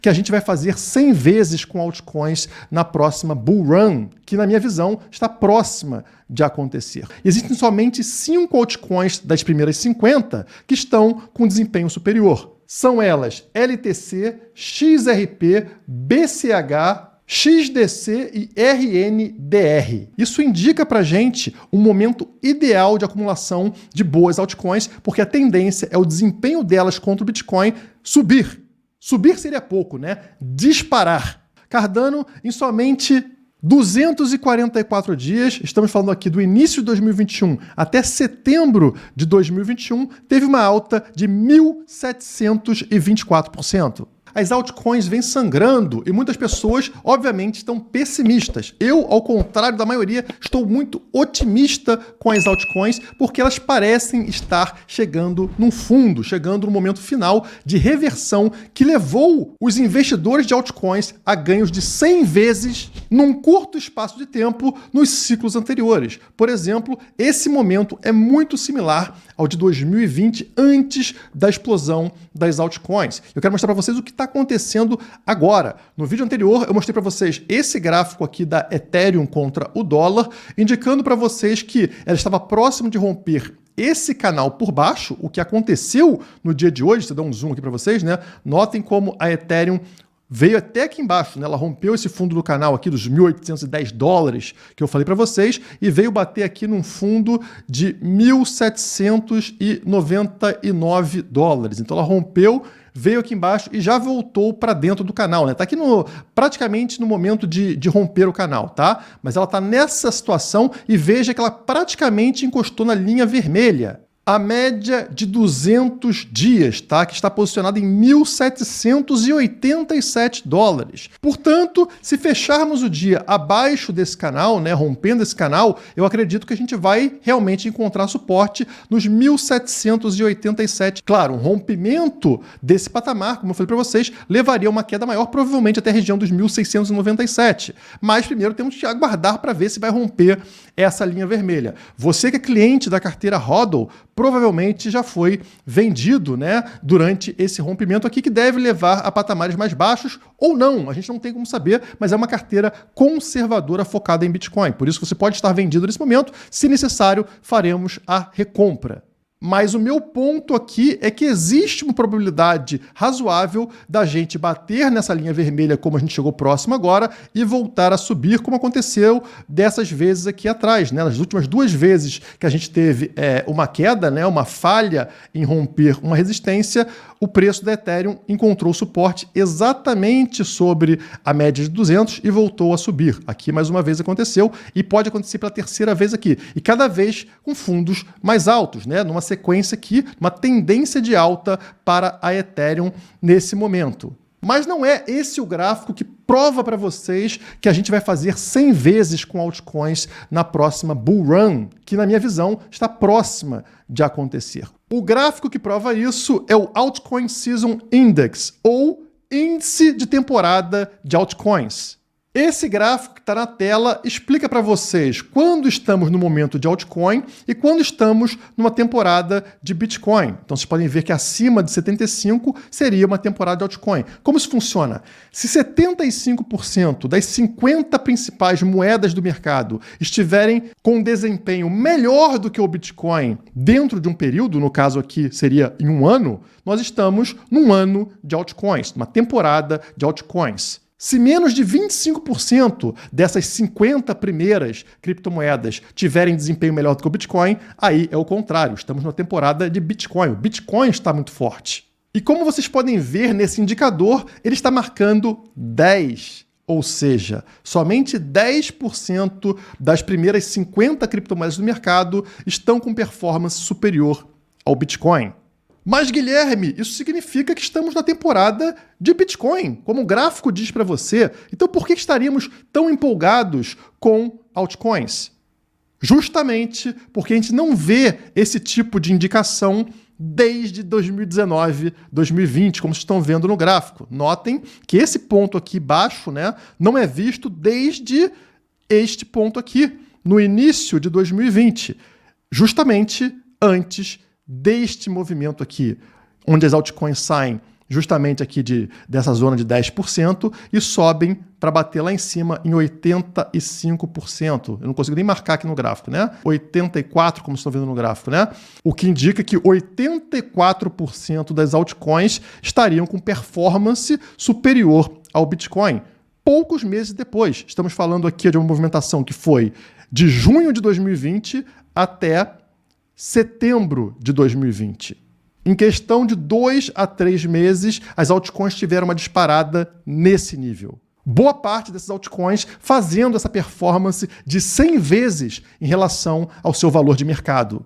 que a gente vai fazer 100 vezes com altcoins na próxima Bull Run, que na minha visão está próxima de acontecer. Existem somente 5 altcoins das primeiras 50 que estão com desempenho superior. São elas LTC, XRP, BCH, XDC e RNDR. Isso indica pra gente um momento ideal de acumulação de boas altcoins, porque a tendência é o desempenho delas contra o Bitcoin subir. Subir seria pouco, né? Disparar. Cardano, em somente 244 dias, estamos falando aqui do início de 2021 até setembro de 2021, teve uma alta de 1.724%. As altcoins vêm sangrando e muitas pessoas, obviamente, estão pessimistas. Eu, ao contrário da maioria, estou muito otimista com as altcoins porque elas parecem estar chegando num fundo, chegando no momento final de reversão que levou os investidores de altcoins a ganhos de 100 vezes num curto espaço de tempo nos ciclos anteriores. Por exemplo, esse momento é muito similar ao de 2020, antes da explosão das altcoins. Eu quero mostrar para vocês o que está acontecendo agora. No vídeo anterior, eu mostrei para vocês esse gráfico aqui da Ethereum contra o dólar, indicando para vocês que ela estava próximo de romper esse canal por baixo, o que aconteceu no dia de hoje. Deixa eu dar um zoom aqui para vocês, né? Notem como a Ethereum veio até aqui embaixo, né? Ela rompeu esse fundo do canal aqui dos $1.810 que eu falei para vocês e veio bater aqui num fundo de $1.799. Então ela rompeu, veio aqui embaixo e já voltou para dentro do canal, né? Tá aqui praticamente no momento de romper o canal, tá? Mas ela tá nessa situação e veja que ela praticamente encostou na linha vermelha. A média de 200 dias, tá? Que está posicionada em $1.787. Portanto, se fecharmos o dia abaixo desse canal, né, rompendo esse canal, eu acredito que a gente vai realmente encontrar suporte nos 1.787. Claro, um rompimento desse patamar, como eu falei para vocês, levaria a uma queda maior, provavelmente até a região dos 1.697. Mas primeiro temos que aguardar para ver se vai romper essa linha vermelha. Você que é cliente da carteira HODL, provavelmente já foi vendido, né, durante esse rompimento aqui, que deve levar a patamares mais baixos ou não. A gente não tem como saber, mas é uma carteira conservadora focada em Bitcoin. Por isso você pode estar vendido nesse momento. Se necessário, faremos a recompra. Mas o meu ponto aqui é que existe uma probabilidade razoável da gente bater nessa linha vermelha como a gente chegou próximo agora e voltar a subir como aconteceu dessas vezes aqui atrás, né? Nas últimas 2 vezes que a gente teve uma queda, né? Uma falha em romper uma resistência, o preço da Ethereum encontrou suporte exatamente sobre a média de 200 e voltou a subir. Aqui mais uma vez aconteceu e pode acontecer pela terceira vez aqui. E cada vez com fundos mais altos, né? Numa sequência aqui, uma tendência de alta para a Ethereum nesse momento. Mas não é esse o gráfico que prova para vocês que a gente vai fazer 100 vezes com altcoins na próxima Bull Run, que na minha visão está próxima de acontecer. O gráfico que prova isso é o Altcoin Season Index, ou Índice de Temporada de Altcoins. Esse gráfico que está na tela explica para vocês quando estamos no momento de altcoin e quando estamos numa temporada de Bitcoin. Então vocês podem ver que acima de 75 seria uma temporada de altcoin. Como isso funciona? Se 75% das 50 principais moedas do mercado estiverem com um desempenho melhor do que o Bitcoin dentro de um período, no caso aqui seria em um ano, nós estamos num ano de altcoins, numa temporada de altcoins. Se menos de 25% dessas 50 primeiras criptomoedas tiverem desempenho melhor do que o Bitcoin, aí é o contrário, estamos numa temporada de Bitcoin. O Bitcoin está muito forte. E como vocês podem ver nesse indicador, ele está marcando 10. Ou seja, somente 10% das primeiras 50 criptomoedas do mercado estão com performance superior ao Bitcoin. Mas, Guilherme, isso significa que estamos na temporada de Bitcoin, como o gráfico diz para você. Então, por que estaríamos tão empolgados com altcoins? Justamente porque a gente não vê esse tipo de indicação desde 2019, 2020, como vocês estão vendo no gráfico. Notem que esse ponto aqui baixo, né, não é visto desde este ponto aqui, no início de 2020, justamente antes deste movimento aqui, onde as altcoins saem justamente aqui dessa zona de 10% e sobem para bater lá em cima em 85%. Eu não consigo nem marcar aqui no gráfico, né? 84%, como vocês estão vendo no gráfico, né? O que indica que 84% das altcoins estariam com performance superior ao Bitcoin. Poucos meses depois. Estamos falando aqui de uma movimentação que foi de junho de 2020 até setembro de 2020. Em questão de 2 a 3 meses, as altcoins tiveram uma disparada nesse nível. Boa parte desses altcoins fazendo essa performance de 100 vezes em relação ao seu valor de mercado.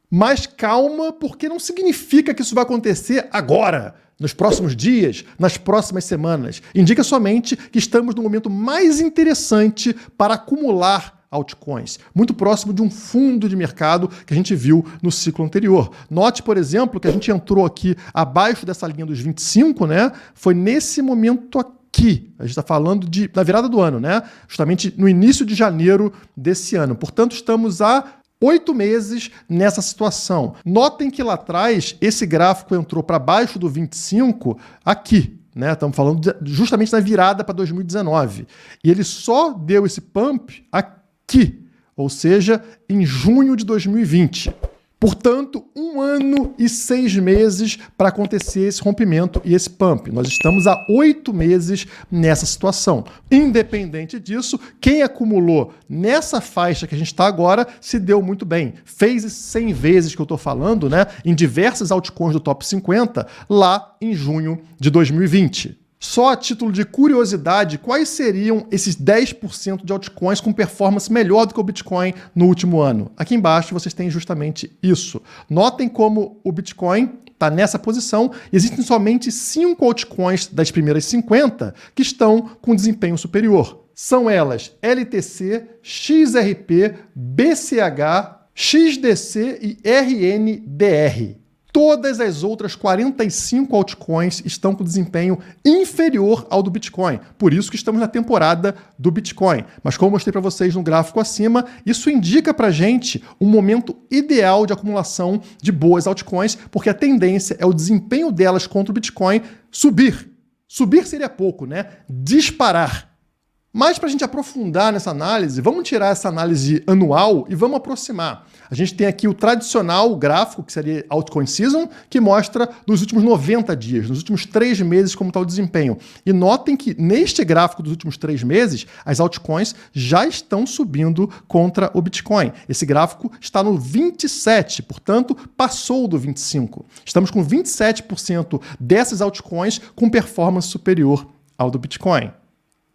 Mas calma, porque não significa que isso vai acontecer agora, nos próximos dias, nas próximas semanas. Indica somente que estamos no momento mais interessante para acumular altcoins, muito próximo de um fundo de mercado que a gente viu no ciclo anterior. Note, por exemplo, que a gente entrou aqui abaixo dessa linha dos 25, né? Foi nesse momento aqui. A gente está falando da virada do ano, né? Justamente no início de janeiro desse ano. Portanto, estamos há 8 meses nessa situação. Notem que lá atrás esse gráfico entrou para baixo do 25 aqui. Né? Estamos falando justamente na virada para 2019. E ele só deu esse pump aqui, ou seja, em junho de 2020. Portanto, 1 ano e 6 meses para acontecer esse rompimento e esse pump. Nós estamos há 8 meses nessa situação. Independente disso, quem acumulou nessa faixa que a gente está agora se deu muito bem. Fez 100 vezes que eu estou falando, né, em diversas altcoins do top 50 lá em junho de 2020. Só a título de curiosidade, quais seriam esses 10% de altcoins com performance melhor do que o Bitcoin no último ano? Aqui embaixo vocês têm justamente isso. Notem como o Bitcoin está nessa posição. Existem somente 5 altcoins das primeiras 50 que estão com desempenho superior. São elas LTC, XRP, BCH, XDC e RNDR. Todas as outras 45 altcoins estão com desempenho inferior ao do Bitcoin. Por isso que estamos na temporada do Bitcoin. Mas como eu mostrei para vocês no gráfico acima, isso indica para a gente um momento ideal de acumulação de boas altcoins, porque a tendência é o desempenho delas contra o Bitcoin subir. Subir seria pouco, né? Disparar. Mas para a gente aprofundar nessa análise, vamos tirar essa análise anual e vamos aproximar. A gente tem aqui o tradicional gráfico, que seria Altcoin Season, que mostra nos últimos 90 dias, nos últimos 3 meses, como está o desempenho. E notem que neste gráfico dos últimos 3 meses, as altcoins já estão subindo contra o Bitcoin. Esse gráfico está no 27, portanto, passou do 25. Estamos com 27% dessas altcoins com performance superior ao do Bitcoin.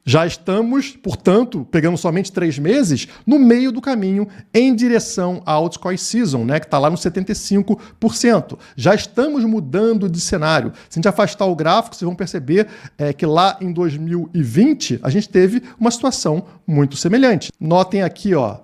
Já estamos, portanto, pegando somente 3 meses, no meio do caminho em direção à Altcoin Season, né, que está lá no 75%. Já estamos mudando de cenário. Se a gente afastar o gráfico, vocês vão perceber que lá em 2020 a gente teve uma situação muito semelhante. Notem aqui, ó,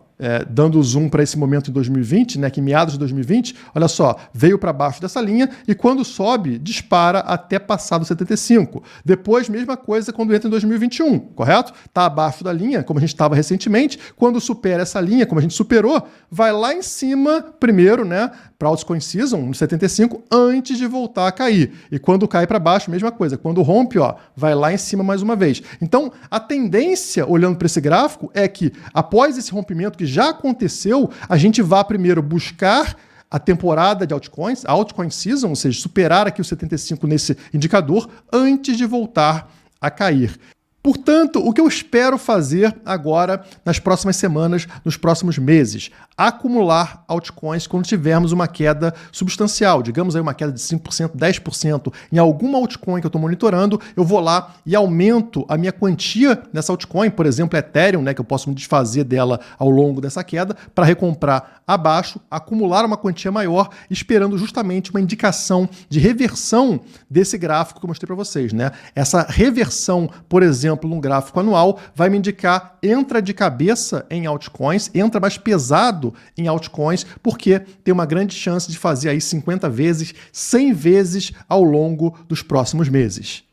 dando zoom para esse momento em 2020, né, que em meados de 2020, olha só, veio para baixo dessa linha e quando sobe, dispara até passar do 75. Depois, mesma coisa quando entra em 2021, correto? Está abaixo da linha, como a gente estava recentemente. Quando supera essa linha, como a gente superou, vai lá em cima primeiro, né, para Altcoin Season, no 75, antes de voltar a cair. E quando cai para baixo, mesma coisa. Quando rompe, ó, vai lá em cima mais uma vez. Então, a tendência, olhando para esse gráfico, é que após esse rompimento que já aconteceu, a gente vá primeiro buscar a temporada de altcoins, a Altcoin Season, ou seja, superar aqui o 75 nesse indicador antes de voltar a cair. Portanto, o que eu espero fazer agora, nas próximas semanas, nos próximos meses? Acumular altcoins quando tivermos uma queda substancial, digamos aí uma queda de 5%, 10% em alguma altcoin que eu estou monitorando, eu vou lá e aumento a minha quantia nessa altcoin, por exemplo, Ethereum, né, que eu posso me desfazer dela ao longo dessa queda, para recomprar abaixo, acumular uma quantia maior, esperando justamente uma indicação de reversão desse gráfico que eu mostrei para vocês, né? Essa reversão, por exemplo, num gráfico anual, vai me indicar entra de cabeça em altcoins, entra mais pesado em altcoins, porque tem uma grande chance de fazer aí 50 vezes, 100 vezes ao longo dos próximos meses.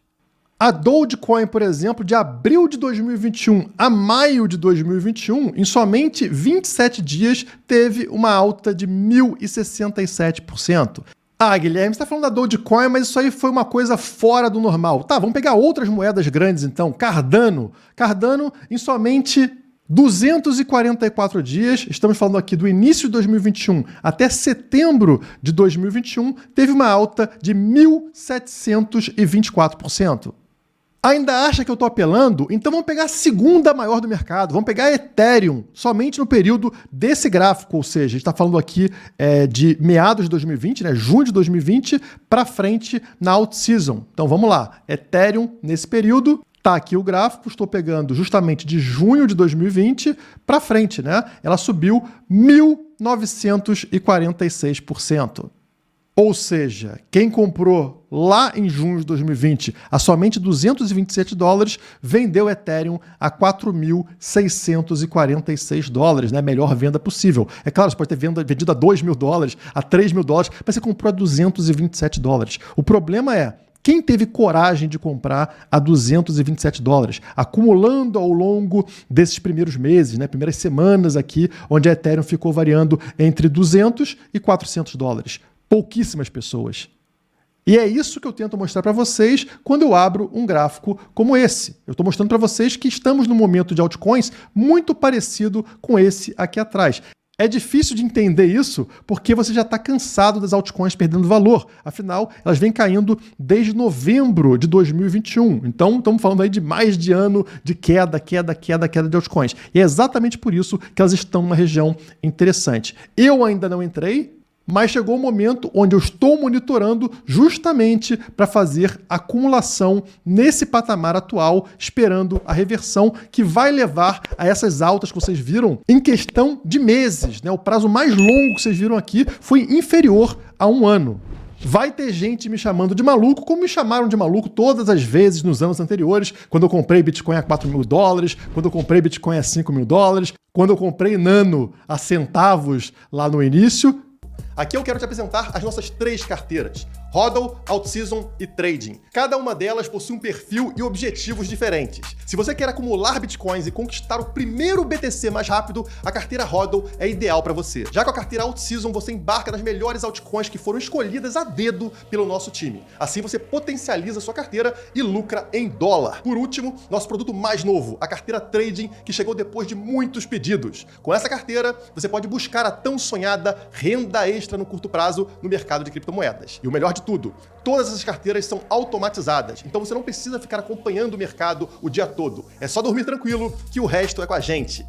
A Dogecoin, por exemplo, de abril de 2021 a maio de 2021, em somente 27 dias, teve uma alta de 1.067%. Ah, Guilherme, você está falando da Dogecoin, mas isso aí foi uma coisa fora do normal. Tá, vamos pegar outras moedas grandes então. Cardano. Cardano, em somente 244 dias, estamos falando aqui do início de 2021 até setembro de 2021, teve uma alta de 1.724%. Ainda acha que eu estou apelando? Então vamos pegar a segunda maior do mercado, vamos pegar a Ethereum, somente no período desse gráfico, ou seja, a gente está falando aqui de meados de 2020, né, junho de 2020, para frente na out-season. Então vamos lá, Ethereum nesse período, tá aqui o gráfico, estou pegando justamente de junho de 2020 para frente, né? Ela subiu 1.946%. Ou seja, quem comprou lá em junho de 2020 a somente $227, vendeu Ethereum a 4.646 dólares, né? Melhor venda possível. É claro, você pode ter vendido a $2.000, a $3.000, mas você comprou a $227. O problema é, quem teve coragem de comprar a $227, acumulando ao longo desses primeiros meses, né, primeiras semanas aqui, onde a Ethereum ficou variando entre $200 e $400. Pouquíssimas pessoas. E é isso que eu tento mostrar para vocês quando eu abro um gráfico como esse. Eu estou mostrando para vocês que estamos num momento de altcoins muito parecido com esse aqui atrás. É difícil de entender isso porque você já está cansado das altcoins perdendo valor. Afinal, elas vêm caindo desde novembro de 2021. Então, estamos falando aí de mais de ano de queda de altcoins. E é exatamente por isso que elas estão numa região interessante. Eu ainda não entrei, mas chegou o momento onde eu estou monitorando justamente para fazer acumulação nesse patamar atual, esperando a reversão que vai levar a essas altas que vocês viram em questão de meses, né? O prazo mais longo que vocês viram aqui foi inferior a um ano. Vai ter gente me chamando de maluco, como me chamaram de maluco todas as vezes nos anos anteriores, quando eu comprei Bitcoin a $4.000, quando eu comprei Bitcoin a $5.000, quando eu comprei Nano a centavos lá no início. Aqui eu quero te apresentar as nossas 3 carteiras: HODL, Out-Season e Trading. Cada uma delas possui um perfil e objetivos diferentes. Se você quer acumular bitcoins e conquistar o primeiro BTC mais rápido, a carteira HODL é ideal para você. Já com a carteira Out-Season, você embarca nas melhores altcoins que foram escolhidas a dedo pelo nosso time. Assim você potencializa sua carteira e lucra em dólar. Por último, nosso produto mais novo, a carteira Trading, que chegou depois de muitos pedidos. Com essa carteira, você pode buscar a tão sonhada renda extra no curto prazo no mercado de criptomoedas. E o melhor de tudo, todas essas carteiras são automatizadas, então você não precisa ficar acompanhando o mercado o dia todo. É só dormir tranquilo que o resto é com a gente.